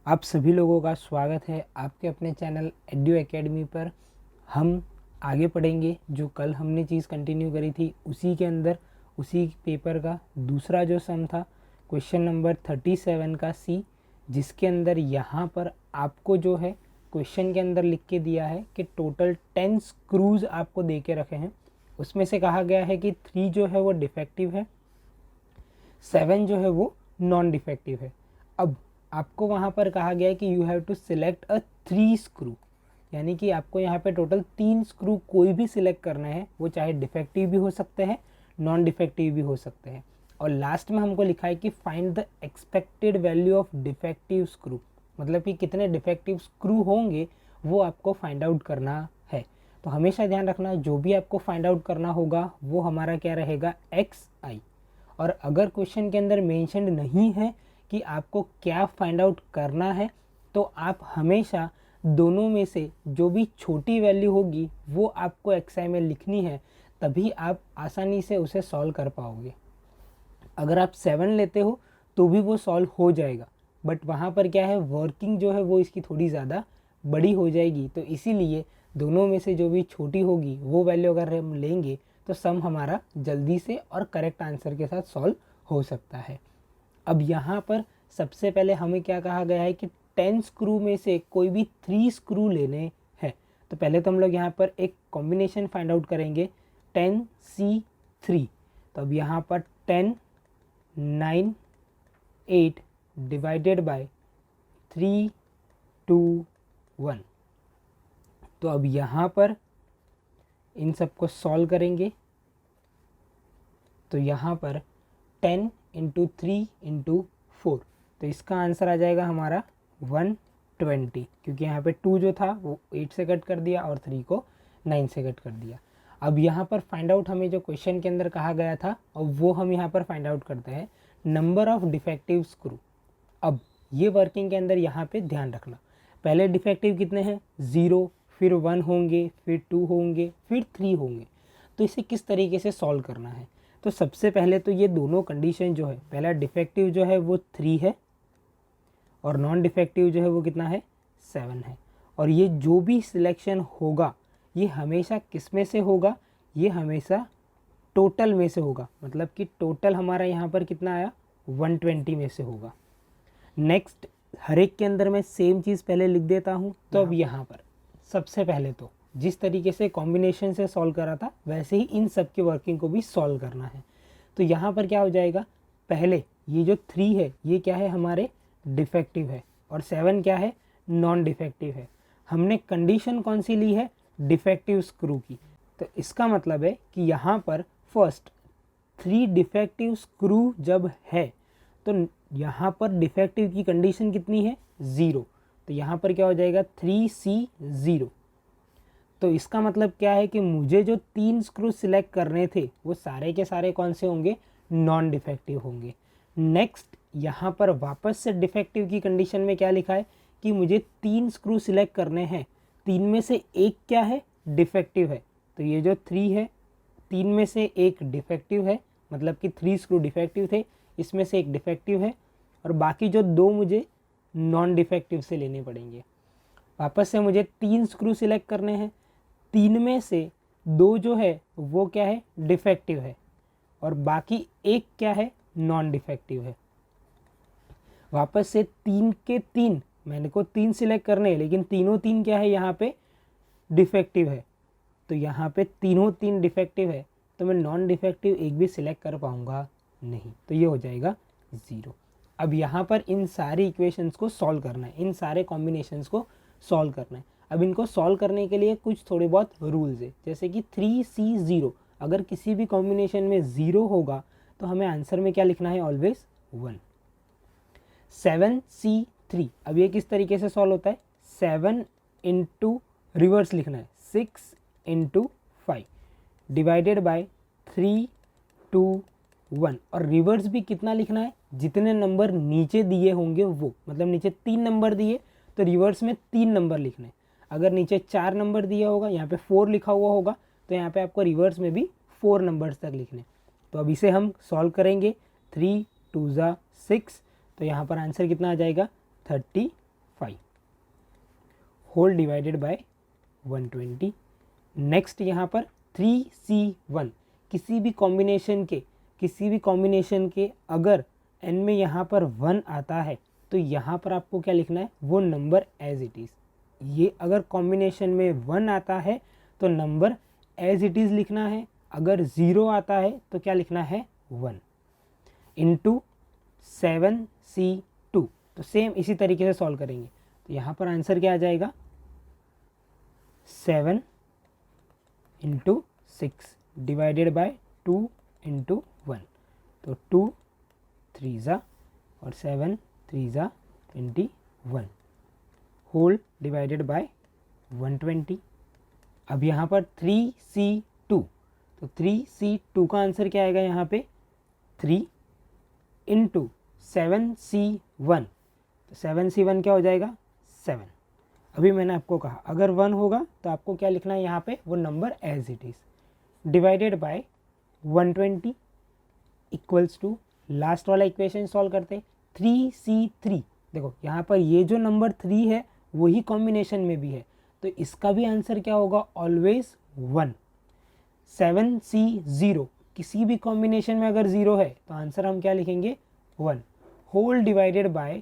आप सभी लोगों का स्वागत है आपके अपने चैनल एड्यू एकेडमी पर। हम आगे पढ़ेंगे जो कल हमने चीज़ कंटिन्यू करी थी उसी के अंदर उसी पेपर का दूसरा जो सम था क्वेश्चन नंबर 37 का सी, जिसके अंदर यहाँ पर आपको जो है क्वेश्चन के अंदर लिख के दिया है कि टोटल 10 स्क्रूज आपको दे के रखे हैं। उसमें से कहा गया है कि 3 जो है वो डिफेक्टिव है, 7 जो है वो नॉन डिफेक्टिव है। अब आपको वहाँ पर कहा गया है कि you have to select a 3 screw, यानी कि आपको यहाँ पे टोटल 3 स्क्रू कोई भी सिलेक्ट करना है, वो चाहे डिफेक्टिव भी हो सकते हैं नॉन डिफेक्टिव भी हो सकते हैं। और लास्ट में हमको लिखा है कि find the expected value of defective screw, मतलब कि कितने डिफेक्टिव स्क्रू होंगे वो आपको फाइंड आउट करना है। तो हमेशा ध्यान रखना जो भी आपको फाइंड आउट करना होगा वो हमारा क्या रहेगा XI। और अगर क्वेश्चन के अंदर मेंशन नहीं है कि आपको क्या फाइंड आउट करना है तो आप हमेशा दोनों में से जो भी छोटी वैल्यू होगी वो आपको XI में लिखनी है, तभी आप आसानी से उसे सॉल्व कर पाओगे। अगर आप 7 लेते हो तो भी वो सॉल्व हो जाएगा, बट वहाँ पर क्या है वर्किंग जो है वो इसकी थोड़ी ज़्यादा बड़ी हो जाएगी। तो इसीलिए दोनों में से जो भी छोटी होगी वो वैल्यू अगर हम लेंगे तो सम हमारा जल्दी से और करेक्ट आंसर के साथ सॉल्व हो सकता है। अब यहाँ पर सबसे पहले हमें क्या कहा गया है कि 10 स्क्रू में से कोई भी 3 स्क्रू लेने हैं। तो पहले तो हम लोग यहाँ पर एक कॉम्बिनेशन फाइंड आउट करेंगे 10C3। तो अब यहाँ पर 10, 9, 8 डिवाइडेड बाय 3, 2, 1। तो अब यहाँ पर इन सबको सॉल्व करेंगे तो यहाँ पर 10 इंटू 3 इंटू 4, तो इसका आंसर आ जाएगा हमारा 120, क्योंकि यहाँ पे 2 जो था वो 8 से कट कर दिया और 3 को 9 से कट कर दिया। अब यहाँ पर फाइंड आउट हमें जो क्वेश्चन के अंदर कहा गया था और वो हम यहाँ पर फाइंड आउट करते हैं नंबर ऑफ डिफेक्टिव स्क्रू। अब ये वर्किंग के अंदर यहाँ पे ध्यान रखना, पहले डिफेक्टिव कितने हैं 0, फिर 1 होंगे, फिर 2 होंगे, फिर 3 होंगे। तो इसे किस तरीके से सॉल्व करना है, तो सबसे पहले तो ये दोनों कंडीशन जो है, पहला डिफेक्टिव जो है वो 3 है और नॉन डिफेक्टिव जो है वो कितना है 7 है। और ये जो भी सिलेक्शन होगा ये हमेशा किस में से होगा, ये हमेशा टोटल में से होगा, मतलब कि टोटल हमारा यहाँ पर कितना आया 120 में से होगा। नेक्स्ट हर एक के अंदर मैं सेम चीज़ पहले लिख देता हूँ। तो अब यहाँ पर सबसे पहले तो जिस तरीके से कॉम्बिनेशन से सॉल्व करा था वैसे ही इन सब की वर्किंग को भी सॉल्व करना है। तो यहाँ पर क्या हो जाएगा, पहले ये जो 3 है ये क्या है हमारे डिफेक्टिव है और 7 क्या है नॉन डिफेक्टिव है। हमने कंडीशन कौन सी ली है डिफेक्टिव स्क्रू की, तो इसका मतलब है कि यहाँ पर फर्स्ट 3 डिफेक्टिव स्क्रू जब है तो यहाँ पर डिफेक्टिव की कंडीशन कितनी है 0, तो यहाँ पर क्या हो जाएगा 3C0। तो इसका मतलब क्या है कि मुझे जो 3 स्क्रू सिलेक्ट करने थे वो सारे के सारे कौन से होंगे नॉन डिफेक्टिव होंगे। नेक्स्ट यहाँ पर वापस से डिफेक्टिव की कंडीशन में क्या लिखा है कि मुझे 3 स्क्रू सिलेक्ट करने हैं, 3 में से एक क्या है डिफेक्टिव है, तो ये जो 3 है 3 में से एक डिफेक्टिव है, मतलब कि 3 स्क्रू डिफेक्टिव थे, इसमें से एक डिफेक्टिव है और बाकी जो 2 मुझे नॉन डिफेक्टिव से लेने पड़ेंगे। वापस से मुझे 3 स्क्रू सिलेक्ट करने हैं, 3 में से 2 जो है वो क्या है डिफेक्टिव है और बाकी एक क्या है नॉन डिफेक्टिव है। वापस से 3 के 3 मैंने को 3 सिलेक्ट करने हैं, लेकिन तीनों 3 क्या है यहाँ पे डिफेक्टिव है, तो यहाँ पे तीनों 3 डिफेक्टिव है, तो मैं नॉन डिफेक्टिव एक भी सिलेक्ट कर पाऊँगा नहीं, तो ये हो जाएगा 0। अब यहाँ पर इन सारी इक्वेशंस को सॉल्व करना है, इन सारे कॉम्बिनेशंस को सॉल्व करना है। अब इनको सॉल्व करने के लिए कुछ थोड़े बहुत रूल्स है, जैसे कि 3C0, अगर किसी भी कॉम्बिनेशन में 0 होगा तो हमें आंसर में क्या लिखना है ऑलवेज 1। 7C3, अब ये किस तरीके से सॉल्व होता है 7 इंटू रिवर्स लिखना है 6 इंटू 5 डिवाइडेड बाय 3, 2, 1, और रिवर्स भी कितना लिखना है जितने नंबर नीचे दिए होंगे वो, मतलब नीचे 3 नंबर दिए तो रिवर्स में 3 नंबर लिखने। अगर नीचे 4 नंबर दिया होगा, यहाँ पे 4 लिखा हुआ होगा, तो यहाँ पे आपको रिवर्स में भी 4 नंबर्स तक लिखने। तो अब इसे हम सॉल्व करेंगे 3 2 6, तो यहाँ पर आंसर कितना आ जाएगा 32। Whole divided by 120। नेक्स्ट यहाँ पर 3C1 किसी भी कॉम्बिनेशन के अगर n में यहाँ पर 1 आता है तो यहाँ पर आपको क्या लिखना है, वो नंबर एज इट इज़। ये अगर कॉम्बिनेशन में 1 आता है तो नंबर एज इट इज़ लिखना है, अगर 0 आता है तो क्या लिखना है 1 इंटू 7C2। तो सेम इसी तरीके से सॉल्व करेंगे। तो यहाँ पर आंसर क्या आ जाएगा 7 इंटू 6 डिवाइडेड बाय 2 इंटू 1। तो 2 3 ज़ा और 7 3 ज़ा 21 होल डिवाइडेड बाय 120। अब यहाँ पर 3C2, तो 3C2 का आंसर क्या आएगा यहाँ पे 3 इंटू 7C1। तो 7C1 क्या हो जाएगा 7। अभी मैंने आपको कहा अगर 1 होगा तो आपको क्या लिखना है यहाँ पे, वो number as it is divided by 120 equals to last वाला इक्वेशन सॉल्व करते 3C3। देखो यहाँ पर ये जो नंबर 3 है वही कॉम्बिनेशन में भी है, तो इसका भी आंसर क्या होगा ऑलवेज 1। 7C0 किसी भी कॉम्बिनेशन में अगर 0 है तो आंसर हम क्या लिखेंगे 1 होल डिवाइडेड बाय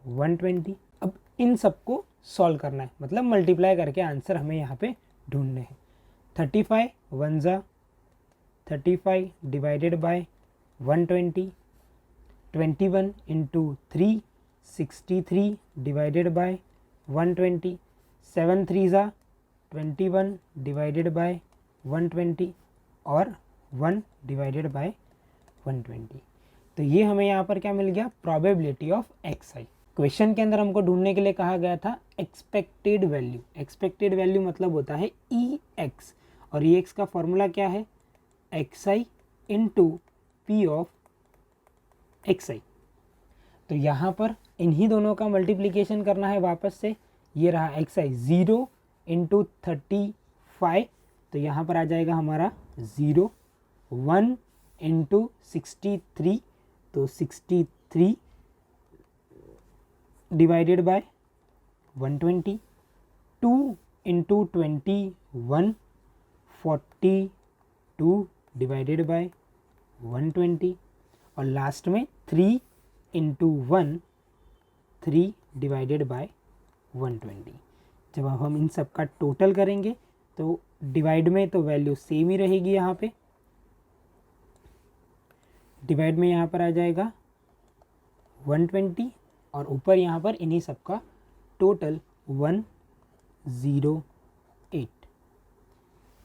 120। अब इन सबको सॉल्व करना है, मतलब मल्टीप्लाई करके आंसर हमें यहाँ पे ढूंढने हैं। 35 1 ज़ा 35 divided by 120, 21 into 3 63 divided by 120, 7 3 ज़ा 21 डिवाइडेड बाय 120 और 1 डिवाइडेड बाय 120। तो ये हमें यहाँ पर क्या मिल गया, प्रोबेबिलिटी ऑफ xi। क्वेश्चन के अंदर हमको ढूंढने के लिए कहा गया था एक्सपेक्टेड वैल्यू। एक्सपेक्टेड वैल्यू मतलब होता है ex, और ex का फॉर्मूला क्या है xi into P of xi। तो यहाँ पर इन्हीं दोनों का मल्टीप्लिकेशन करना है वापस से। ये रहा xi 0 इंटू 35, तो यहाँ पर आ जाएगा हमारा 0। 1 इंटू 63, तो 63 divided by 120, 2 into 21 42 divided by 120 और लास्ट में 3 इंटू 1 3 डिवाइडेड बाय 120। जब हम इन सब का टोटल करेंगे तो डिवाइड में तो वैल्यू सेम ही रहेगी, यहाँ पे डिवाइड में यहाँ पर आ जाएगा 120 और ऊपर यहाँ पर इन्हीं सब का टोटल 108।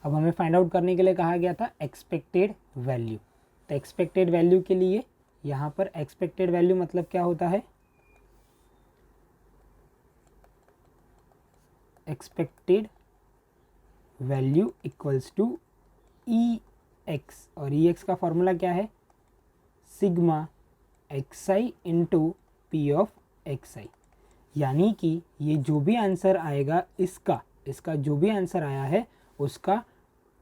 अब हमें फाइंड आउट करने के लिए कहा गया था एक्सपेक्टेड वैल्यू। तो एक्सपेक्टेड वैल्यू के लिए यहाँ पर एक्सपेक्टेड वैल्यू मतलब क्या होता है, expected value equals to ex, और ex का फॉर्मूला क्या है sigma xi into P of xi। यानी कि ये जो भी आंसर आएगा इसका जो भी आंसर आया है उसका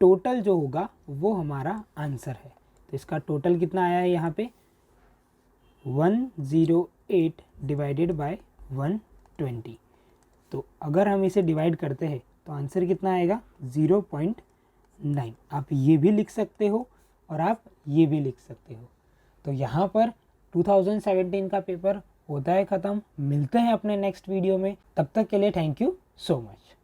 टोटल जो होगा वो हमारा आंसर है। तो इसका टोटल कितना आया है यहाँ पे 108 डिवाइडेड बाय 120। तो अगर हम इसे डिवाइड करते हैं तो आंसर कितना आएगा 0.9। आप ये भी लिख सकते हो और आप ये भी लिख सकते हो। तो यहाँ पर 2017 का पेपर होता है ख़त्म। मिलते हैं अपने नेक्स्ट वीडियो में, तब तक के लिए थैंक यू सो मच।